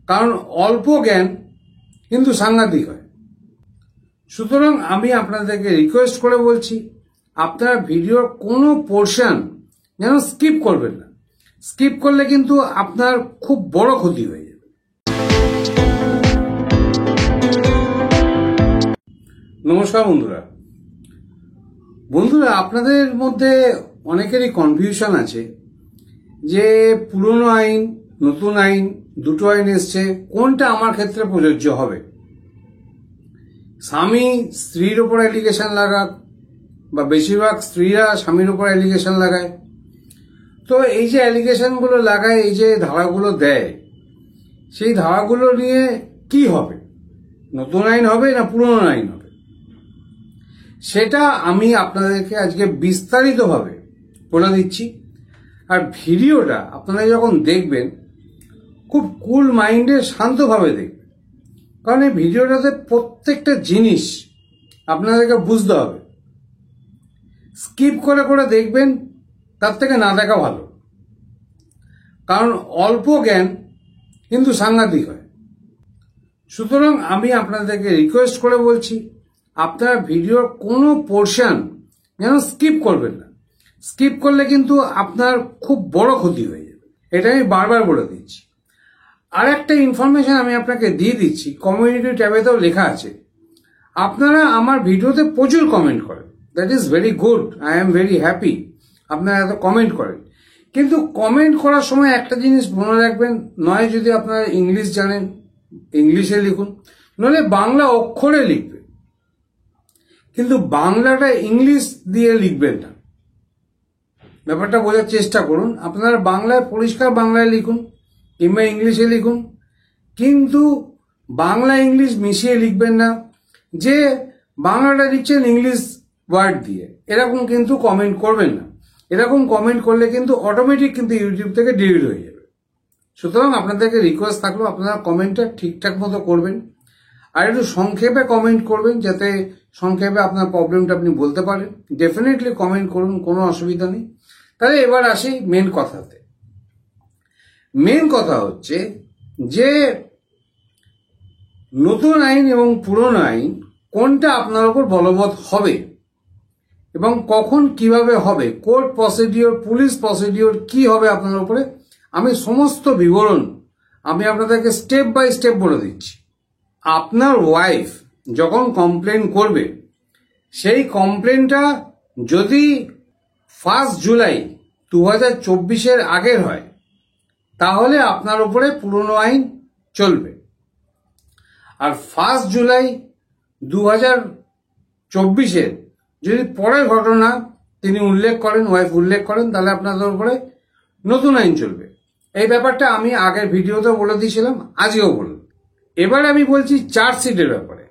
কারণ অল্প জ্ঞান কিন্তু সাংঘাতিক হয়। সুতরাং আমি আপনাদেরকে রিকোয়েস্ট করে বলছি, আপনারা ভিডিওর কোনো পোর্শন যেন স্কিপ করবেন না। স্কিপ করলে কিন্তু আপনার খুব বড় ক্ষতি হয়ে যাবে। নমস্কার বন্ধুরা, আপনাদের মধ্যে অনেকেরই কনফিউশন আছে যে পুরনো আইন, নতুন আইন, দুটো আইন এসছে, কোনটা আমার ক্ষেত্রে প্রযোজ্য হবে। স্বামী স্ত্রীর ওপর অ্যালিগেশন লাগাক বা বেশিরভাগ স্ত্রীরা স্বামীর ওপর অ্যালিগেশন লাগায়। তো এই যে অ্যালিগেশনগুলো লাগায়, এই যে ধারাগুলো দেয়, সেই ধারাগুলো নিয়ে কি হবে, নতুন আইন হবে না পুরনো আইন হবে, সেটা আমি আপনাদেরকে আজকে বিস্তারিতভাবে বলে দিচ্ছি। আর ভিডিওটা আপনারা যখন দেখবেন খুব কুল মাইন্ডে শান্তভাবে দেখবেন, কারণ এই ভিডিওটাতে প্রত্যেকটা জিনিস আপনাদেরকে বুঝতে হবে। স্কিপ করে করে দেখবেন, তার থেকে না দেখা ভালো, কারণ অল্প জ্ঞান কিন্তু সাংঘাতিক হয়। সুতরাং আমি আপনাদেরকে রিকোয়েস্ট করে বলছি, আপনারা ভিডিওর কোনো পোর্শন যেন স্কিপ করবেন না। স্কিপ করলে কিন্তু আপনার খুব বড় ক্ষতি হয়ে যাবে, এটা আমি বারবার বলে দিচ্ছি। আর একটা ইনফরমেশন আমি আপনাকে দিয়ে দিচ্ছি, কমিউনিটি ট্যাবেতেও লেখা আছে। আপনারা আমার ভিডিওতে প্রচুর কমেন্ট করেন, that is very good, I am very happy আপনারা এত কমেন্ট করেন। কিন্তু কমেন্ট করার সময় একটা জিনিস মনে রাখবেন, নয় যদি আপনারা ইংলিশ জানেন ইংলিশে লিখুন, নইলে বাংলা অক্ষরে লিখবেন, কিন্তু বাংলাটা ইংলিশ দিয়ে লিখবেন না। ব্যাপারটা বোঝার চেষ্টা করুন। আপনারা বাংলায় পরিষ্কার বাংলায় লিখুন কিংবা ইংলিশে লিখুন, কিন্তু বাংলা ইংলিশ মিশিয়ে লিখবেন না যে বাংলাটা লিখছেন ইংলিশ ওয়ার্ড দিয়ে, এরকম কিন্তু কমেন্ট করবেন না। এরকম কমেন্ট করলে কিন্তু অটোমেটিক কিন্তু ইউটিউব থেকে ডিলিট হয়ে যাবে। সুতরাং আপনাদেরকে রিকোয়েস্ট থাকলো, আপনারা কমেন্টটা ঠিকঠাক মতো করবেন, আর একটু সংক্ষেপে কমেন্ট করবেন, যাতে সংক্ষেপে আপনার প্রবলেমটা আপনি বলতে পারেন। ডেফিনেটলি কমেন্ট করুন, কোনো অসুবিধা নেই। তাহলে এবার আসি মেন কথাতে। মেন কথা হচ্ছে যে নতুন আইন এবং পুরনো আইন কোনটা আপনার উপর বলবৎ হবে এবং কখন কিভাবে হবে, কোর্ট প্রসিডিওর, পুলিশ প্রসিডিওর কি হবে আপনার উপরে, আমি সমস্ত বিবরণ আমি আপনাদেরকে স্টেপ বাই স্টেপ বলে দিচ্ছি। আপনার ওয়াইফ যখন কমপ্লেন করবে, সেই কমপ্লেনটা যদি 1 জুলাই 2024 আগের হয়, তাহলে আপনার উপরে পুরনো আইন চলবে। আর 1 জুলাই 2024 যদি পরের ঘটনা তিনি উল্লেখ করেন, ওয়াইফ উল্লেখ করেন, তাহলে আপনাদের উপরে নতুন আইন চলবে। এই ব্যাপারটা আমি আগের ভিডিওতে বলে দিয়েছিলাম, আজকেও বললাম। এবার আমি বলছি চার্জশিটের ব্যাপারে।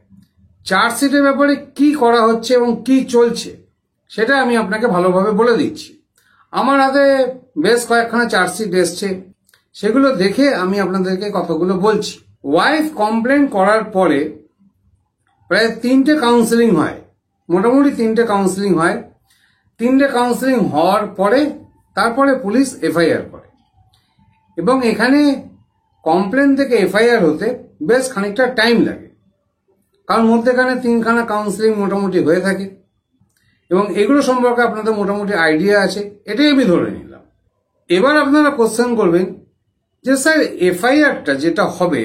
চার্জশিটের ব্যাপারে কি করা হচ্ছে এবং কি চলছে সেটা আমি আপনাকে ভালোভাবে বলে দিচ্ছি। আমার হাতে বেশ কয়েকখানা চার্জশিট এসছে, সেগুলো দেখে আমি আপনাদেরকে কতগুলো বলছি। ওয়াইফ কমপ্লেন করার পরে প্রায় 3টে কাউন্সেলিং হয়, মোটামুটি 3টে কাউন্সেলিং হয়। 3টে কাউন্সেলিং হওয়ার পরে তারপরে পুলিশ এফআইআর করে, এবং এখানে কমপ্লেন থেকে এফআইআর হতে বেশ খানিকটা টাইম লাগে, কারণ মধ্যেখানে 3খানা কাউন্সেলিং মোটামুটি হয়ে থাকে, এবং এগুলো সম্পর্কে আপনাদের মোটামুটি আইডিয়া আছে, এটাই আমি ধরে নিলাম। এবার আপনারা কোশ্চেন করবেন যে স্যার এফআইআরটা যেটা হবে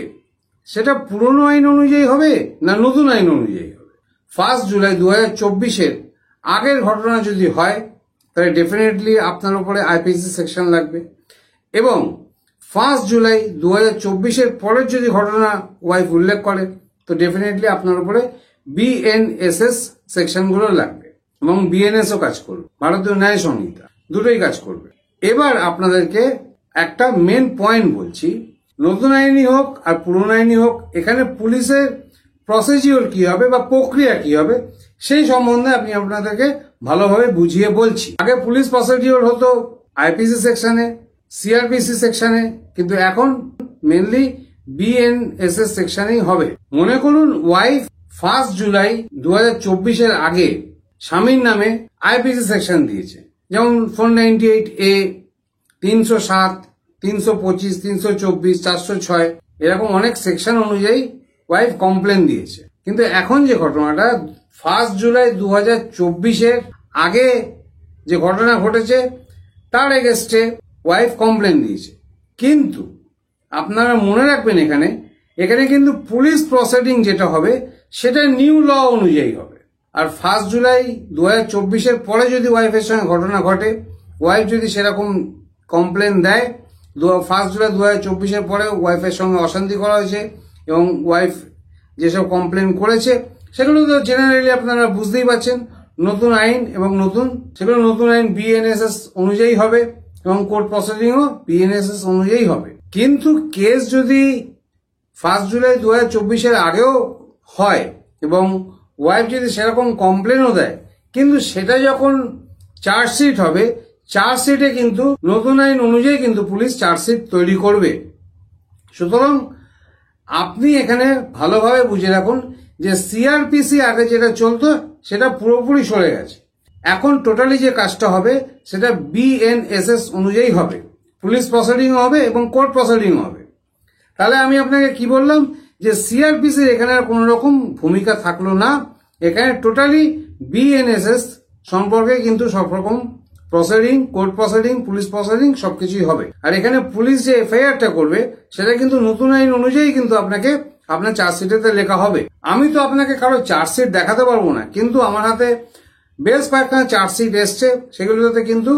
সেটা পুরনো আইন অনুযায়ী হবে না নতুন আইন অনুযায়ী হবে। 1 জুলাই 2024 আগের ঘটনা যদি হয়, তাহলে ডেফিনেটলি আপনার উপরে আইপিসি সেকশন লাগবে, এবং 1 জুলাই 2024 পরের যদি ঘটনা ওয়াইফ উল্লেখ করে, তো ডেফিনেটলি আপনার উপরে বিএনএসএস সেকশনগুলো লাগবে, এবং বিএনএসও কাজ করবে, ভারতীয় ন্যায় সংহিতা, দুটোই কাজ করবে। এবার আপনাদেরকে একটা মেন পয়েন্ট বলছি, নতুন আইনই হোক আর পুরনো আইনই হোক, এখানে পুলিশের প্রসিডিওর কি হবে বা প্রক্রিয়া কি হবে সেই সম্বন্ধে আমি আপনাদেরকে ভালোভাবে বুঝিয়ে বলছি। আগে পুলিশ প্রসিডিওর হতো আইপিসি সেকশনে, সিআরপিসি সেকশনে, কিন্তু এখন মেনলি বিএনএসএস সেকশনেই হবে। মনে করুন ওয়াইফ 1 জুলাই 2024 আগে স্বামীর নামে আইপিসি সেকশন দিয়েছে, যেমন 498A, 307, 325, 324, 406 এরকম অনেক সেকশন অনুযায়ী ওয়াইফ কমপ্লেন দিয়েছে। কিন্তু এখন যে ঘটনাটা 1 জুলাই 2024 আগে যে ঘটনা ঘটেছে তার এগেস্টে ওয়াইফ কমপ্লেন দিয়েছে। কিন্তু আপনারা মনে রাখবেন এখানে কিন্তু পুলিশ প্রসিডিং যেটা হবে সেটা নিউ ল অনুযায়ী হবে। আর 1 জুলাই 2024 পরে যদি ওয়াইফের সঙ্গে ঘটনা ঘটে, ওয়াইফ যদি সেরকম কমপ্লেন দেয় 1 জুলাই 2024 পরে ওয়াইফের সঙ্গে অশান্তি করা হয়েছে এবং ওয়াইফ যেসব কমপ্লেন করেছে সেগুলো তো জেনারেলি আপনারা বুঝতেই পারছেন, নতুন আইন এবং সেগুলো নতুন আইন BNSS অনুযায়ী হবে এবং কোর্ট প্রসিডিংও BNSS অনুযায়ী হবে। কিন্তু কেস যদি 1 জুলাই 2024 আগেও হয় এবং ওয়াইফ যদি সেরকম কমপ্লেনও দেয়, কিন্তু সেটা যখন চার্জশিট হবে, চার্জশিটে কিন্তু নতুন আইন অনুযায়ী কিন্তু পুলিশ চার্জশিট তৈরি করবে। সুতরাং আপনি এখানে ভালোভাবে বুঝে রাখুন যে CRPC আগে যেটা চলতো সেটা পুরোপুরি সরে গেছে। এখন টোটালি যে কাজটা হবে সেটা BNSS অনুযায়ী হবে, পুলিশ প্রসিডিং হবে এবং কোর্ট প্রসিডিং হবে। তাহলে আমি আপনাকে কি বললাম যে CRPC এখানে আর কোনো রকম ভূমিকা থাকলো না, এখানে টোটালি BNSS সম্পর্কে কিন্তু সব রকম proceeding, court proceeding, police proceeding সবকিছুই হবে। আর এখানে পুলিশ যে FIRটা করবে সেটা কিন্তু নতুন আইন অনুযায়ী কিন্তু আপনার চার্জশিটেতে লেখা হবে। আমি তো আপনাকে কারো চার্জশিট দেখাতে পারবো না, কিন্তু আমার হাতে বেশ কয়েকখানা চার্জশিট এসছে, সেগুলোতে কিন্তু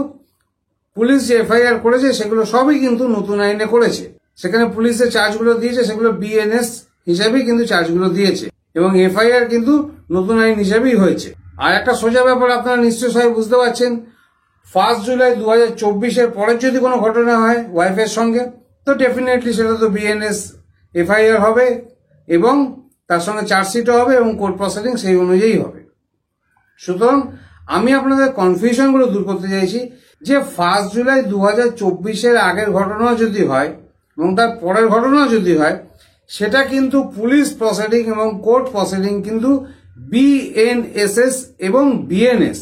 পুলিশ যে FIR করেছে সেগুলো সবই কিন্তু নতুন আইনে করেছে। সেখানে পুলিশ যে চার্জগুলো দিয়েছে সেগুলো BNS হিসাবেই কিন্তু চার্জগুলো দিয়েছে এবং FIR কিন্তু নতুন আইন হিসাবেই হয়েছে। আর একটা সোজা ব্যাপার আপনারা নিশ্চয় সবাই বুঝতে পারছেন, 1 জুলাই 2024 পরের যদি কোনো ঘটনা হয় ওয়াইফের সঙ্গে, তো ডেফিনেটলি সেটা তো BNS FIR হবে এবং তার সঙ্গে চার্জশিটও হবে এবং কোর্ট প্রসিডিং সেই অনুযায়ী হবে। সুতরাং আমি আপনাদের কনফিউশনগুলো দূর করতে চাইছি যে 1 জুলাই 2024 আগের ঘটনা যদি হয় এবং তার পরের ঘটনা যদি হয়, সেটা কিন্তু পুলিশ প্রসিডিং এবং কোর্ট প্রসিডিং কিন্তু BNSS এবং BNS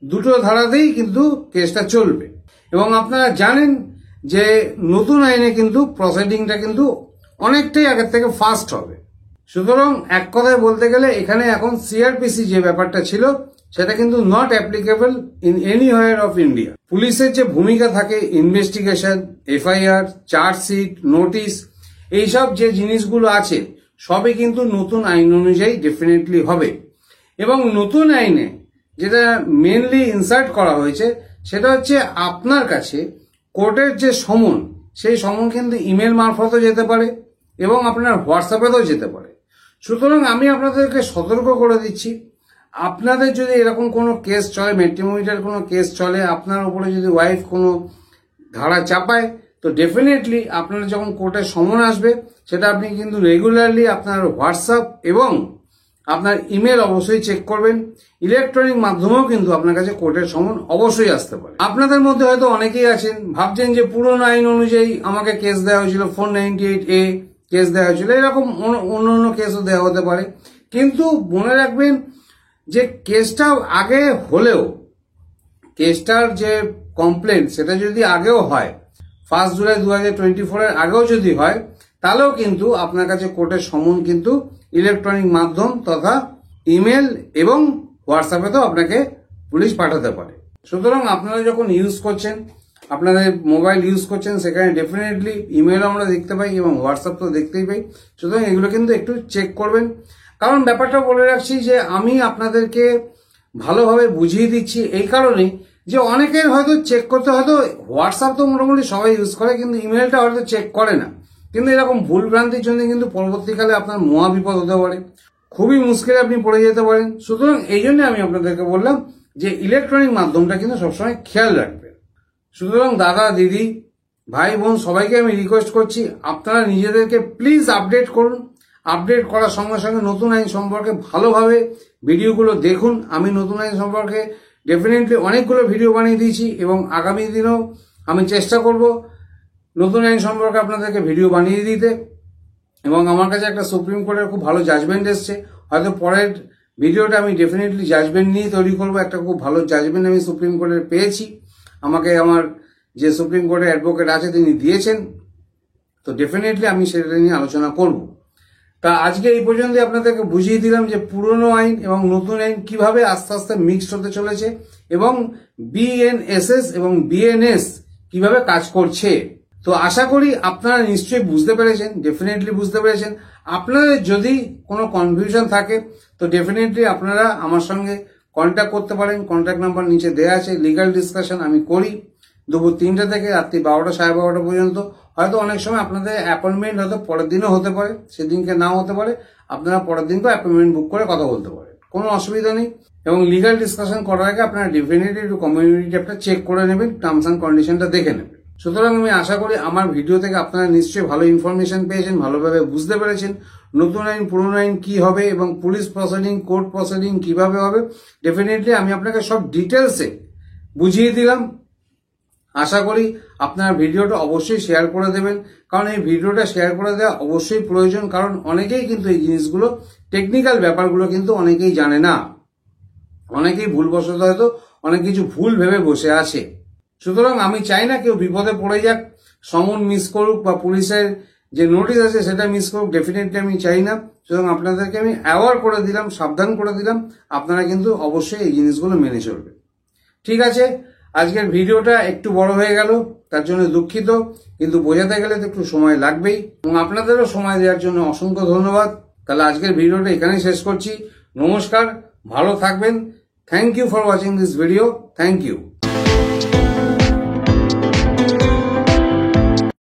দুটো ধারাতেই কিন্তু কেসটা চলবে। এবং আপনারা জানেন যে নতুন আইনে কিন্তু প্রসিডিংটা কিন্তু অনেকটাই আগের থেকে ফাস্ট হবে। সুতরাং এক কথায় বলতে গেলে এখানে এখন CRPC যে ব্যাপারটা ছিল সেটা কিন্তু not applicable in anywhere of India. পুলিশের যে ভূমিকা থাকে ইনভেস্টিগেশন, FIR, চার্জশিট, নোটিশ, এইসব যে জিনিসগুলো আছে সবই কিন্তু নতুন আইন অনুযায়ী ডেফিনেটলি হবে। এবং নতুন আইনে যেটা মেনলি ইনসার্ট করা হয়েছে সেটা হচ্ছে আপনার কাছে কোর্টের যে সমন, সেই সমন কিন্তু ইমেল মারফতও যেতে পারে এবং আপনার হোয়াটসঅ্যাপেতেও যেতে পারে। সুতরাং আমি আপনাদেরকে সতর্ক করে দিচ্ছি, আপনাদের যদি এরকম কোনো কেস চলে, ম্যাট্রিমোনিটার কোনো কেস চলে, আপনার উপরে যদি ওয়াইফ কোনো ধারা চাপায়, তো ডেফিনেটলি আপনার যখন কোর্টের সমন আসবে সেটা আপনি কিন্তু রেগুলারলি আপনার হোয়াটসঅ্যাপ এবং আপনার ইমেল অবশ্যই চেক করবেন। ইলেকট্রনিক মাধ্যমেও কিন্তু আপনার কাছে কোর্টের সমন অবশ্যই আসতে পারে। আপনাদের মধ্যে হয়তো অনেকেই আছেন ভাবছেন যে পুরনো আইন অনুযায়ী আমাকে কেস দেওয়া হয়েছিল, 498A কেস দেওয়া হয়েছিল, এরকম অন্য কেসও দেওয়া হতে পারে। কিন্তু মনে রাখবেন যে কেসটা আগে হলেও, কেসটার যে কমপ্লেন সেটা যদি আগেও হয়, 1 জুলাই 2024 আগেও যদি হয়, তাহলেও কিন্তু আপনার কাছে কোর্টের সমন কিন্তু ইলেকট্রনিক মাধ্যম তথা ইমেল এবং হোয়াটসঅ্যাপেতেও আপনাকে পুলিশ পাঠাতে পারে। সুতরাং আপনারা যখন ইউজ করছেন, আপনাদের মোবাইল ইউজ করছেন, সেখানে ডেফিনেটলি ইমেলও আমরা দেখতে পাই এবং হোয়াটসঅ্যাপ তো দেখতেই পাই। সুতরাং এগুলো কিন্তু একটু চেক করবেন। কারণ ব্যাপারটা বলে রাখছি যে আমি আপনাদেরকে ভালোভাবে বুঝিয়ে দিচ্ছি এই কারণেই যে অনেকের হয়তো চেক করতে, হয়তো হোয়াটসঅ্যাপ তো মোটামুটি সবাই ইউজ করে কিন্তু ইমেলটা হয়তো চেক করে না, কিন্তু এরকম ভুল ভ্রান্তির জন্য কিন্তু পরবর্তীকালে আপনার মহা বিপদ হতে পারে, খুবই মুশকিলে আপনি পড়ে যেতে পারেন। সুতরাং এই জন্য আমি আপনাদেরকে বললাম যে ইলেকট্রনিক মাধ্যমটা কিন্তু সবসময় খেয়াল রাখবেন। সুতরাং দাদা, দিদি, ভাই, বোন সবাইকে আমি রিকোয়েস্ট করছি আপনারা নিজেদেরকে প্লিজ আপডেট করুন। আপডেট করার সঙ্গে সঙ্গে নতুন আইন সম্পর্কে ভালোভাবে ভিডিওগুলো দেখুন। আমি নতুন আইন সম্পর্কে ডেফিনেটলি অনেকগুলো ভিডিও বানিয়ে দিয়েছি এবং আগামী দিনেও আমি চেষ্টা করব নতুন আইন সম্পর্কে আপনাদেরকে ভিডিও বানিয়ে দিতে। এবং আমার কাছে একটা সুপ্রিম কোর্টের খুব ভালো জাজমেন্ট এসছে, হয়তো পরের ভিডিওটা আমি ডেফিনেটলি জাজমেন্ট নিয়ে তৈরি করবো। একটা খুব ভালো জাজমেন্ট আমি সুপ্রিম কোর্টের পেয়েছি, আমাকে আমার যে সুপ্রিম কোর্টের অ্যাডভোকেট আছে তিনি দিয়েছেন। তো ডেফিনেটলি আমি সেটা নিয়ে আলোচনা করব। তা আজকে এই পর্যন্ত আপনাদেরকে বুঝিয়ে দিলাম যে পুরনো আইন এবং নতুন আইন কিভাবে আস্তে আস্তে মিক্সড হতে চলেছে এবং বিএনএসএস এবং বিএনএস কিভাবে কাজ করছে। তো আশা করি আপনারা নিশ্চয়ই বুঝতে পেরেছেন, ডেফিনেটলি বুঝতে পেরেছেন। আপনাদের যদি কোনো কনফিউশন থাকে তো ডেফিনেটলি আপনারা আমার সঙ্গে কন্ট্যাক্ট করতে পারেন। কন্ট্যাক্ট নাম্বার নিচে দেওয়া আছে। লিগাল ডিসকাশন আমি করি দুপুর 3টা থেকে রাত্রি 12টা 12:30 পর্যন্ত। হয়তো অনেক সময় আপনাদের অ্যাপয়েন্টমেন্ট হয়তো পরের দিনও হতে পারে, সেদিনকে নাও হতে পারে। আপনারা পরের দিনকেও অ্যাপয়েন্টমেন্ট বুক করে কথা বলতে পারেন, কোনো অসুবিধা নেই। এবং লিগাল ডিসকাশন করার আগে আপনারা ডেফিনেটলি একটু কমিউনিটি ট্যাবটা চেক করে নেবেন, টার্মস অ্যান্ড কন্ডিশনটা দেখে নেবেন। সুতরাং আমি আশা করি আমার ভিডিও থেকে আপনারা নিশ্চয়ই ভালো ইনফরমেশন পেয়েছেন, ভালোভাবে বুঝতে পেরেছেন নতুন আইন পুরনো আইন কি হবে এবং পুলিশ প্রসিডিং কোর্ট প্রসিডিং কিভাবে হবে। ডেফিনেটলি আমি আপনাকে সব ডিটেলসে বুঝিয়ে দিলাম। আশা করি আপনার ভিডিওটা অবশ্যই শেয়ার করে দেবেন, কারণ এই ভিডিওটা শেয়ার করে দেওয়া অবশ্যই প্রয়োজন। কারণ অনেকেই কিন্তু এই জিনিসগুলো টেকনিক্যাল ব্যাপারগুলো কিন্তু অনেকেই জানে না, অনেকেই ভুলবশত হয়তো অনেক কিছু ভুল ভেবে বসে আছে। সুতরাং আমি চাই না কেউ বিপদে পড়ে যাক, সমন মিস করুক বা পুলিশের যে নোটিশ আছে সেটা মিস করুক, ডেফিনেটলি আমি চাই না। সুতরাং আপনাদেরকে আমি অ্যাওয়ার করে দিলাম, সাবধান করে দিলাম। আপনারা কিন্তু অবশ্যই এই জিনিসগুলো মেনে চলবেন। ঠিক আছে, আজকের ভিডিওটা একটু বড় হয়ে গেল, তার জন্য দুঃখিত, কিন্তু বোঝাতে গেলে তো একটু সময় লাগবেই এবং আপনাদেরও সময় দেওয়ার জন্য অসংখ্য ধন্যবাদ। তাহলে আজকের ভিডিওটা এখানেই শেষ করছি। নমস্কার, ভালো থাকবেন। Thank you for watching this video. Thank you.